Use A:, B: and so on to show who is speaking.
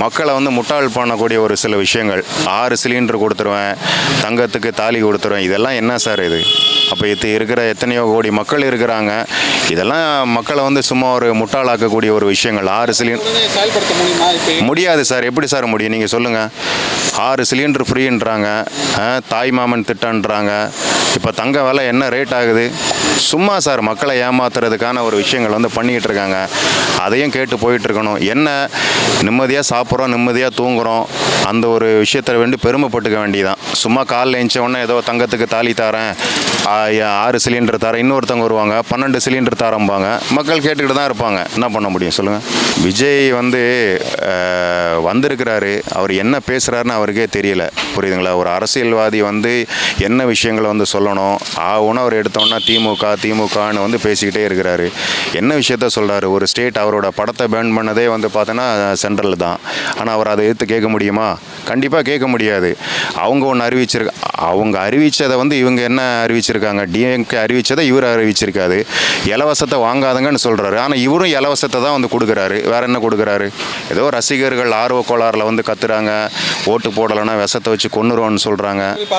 A: மக்களை வந்து முட்டாள் பண்ணக்கூடிய ஒரு சில விஷயங்கள். 6 சிலிண்டர் கொடுத்துருவேன், தங்கத்துக்கு தாலி கொடுத்துருவேன், இதெல்லாம் என்ன சார் இது? அப்போ இது இருக்கிற எத்தனையோ கோடி மக்கள் இருக்கிறாங்க, இதெல்லாம் மக்களை வந்து சும்மா ஒரு முட்டாளாக்கக்கூடிய ஒரு விஷயங்கள். 6 சிலிண்டர்
B: செயல்படுத்த முடியுமா இப்போ?
A: முடியாது சார். எப்படி சார் முடியும்? நீங்கள் சொல்லுங்கள். 6 சிலிண்டர் ஃப்ரீன்றாங்க, தாய் மாமன் திட்டன்றாங்க. இப்போ தங்க விலை என்ன ரேட் ஆகுது? சும்மா சார் மக்களை ஏமாத்துறதுக்கான ஒரு விஷயங்கள் வந்து பண்ணிக்கிட்டு இருக்காங்க. அதையும் கேட்டு போயிட்டுருக்கணும். என்ன நிம்மதியாக சாப்பிட்றோம், நிம்மதியாக தூங்குகிறோம், அந்த ஒரு விஷயத்தை வேண்டி பெருமைப்பட்டுக்க வேண்டியதான். சும்மா காலைல எழுந்த உடனே ஏதோ தங்கத்துக்கு தாலி தரேன், 6 சிலிண்டர் தரேன், இன்னொருத்தவங்க வருவாங்க 12 சிலிண்டர் தரம்பாங்க. மக்கள் கேட்டுக்கிட்டு தான் இருப்பாங்க. என்ன பண்ண முடியும் சொல்லுங்கள்? விஜய் வந்து வந்திருக்கிறாரு, அவர் என்ன பேசுகிறாருன்னு அவருக்கே தெரியல. புரியுதுங்களா? ஒரு அரசியல்வாதி வந்து என்ன விஷயங்களை வந்து சொல்லணும், ஆகும்னு அவர் எடுத்தோன்னா திமுகன்னு வந்து பேசிக்கிட்டே இருக்கிறாரு. என்ன விஷயத்த சொல்கிறாரு? ஒரு ஸ்டேட் அவரோட படத்தை பேன் பண்ணதே வந்து பார்த்தோன்னா சென்ட்ரல் தான். ஆனால் அவர் அதை எடுத்து கேட்க முடியுமா? கண்டிப்பாக கேட்க முடியாது. அவங்க ஒன்று அவங்க அறிவித்ததை வந்து இவங்க என்ன அறிவிச்சிருக்காங்க? டிஎம்கே அறிவித்ததை இவர் அறிவிச்சிருக்காது. இலவசத்தை வாங்காதங்கன்னு சொல்கிறாரு. ஆனால் இவரும் இலவசத்தை தான் வந்து கொடுக்குறாரு. வேறு என்ன கொடுக்குறாரு? ஏதோ ரசிகர்கள் ஆர்வ கோளாறில் வந்து கத்துறாங்க, ஓட்டு போடலைன்னா விஷத்தை வச்சு கொன்னுருவோன்னு சொல்கிறாங்க.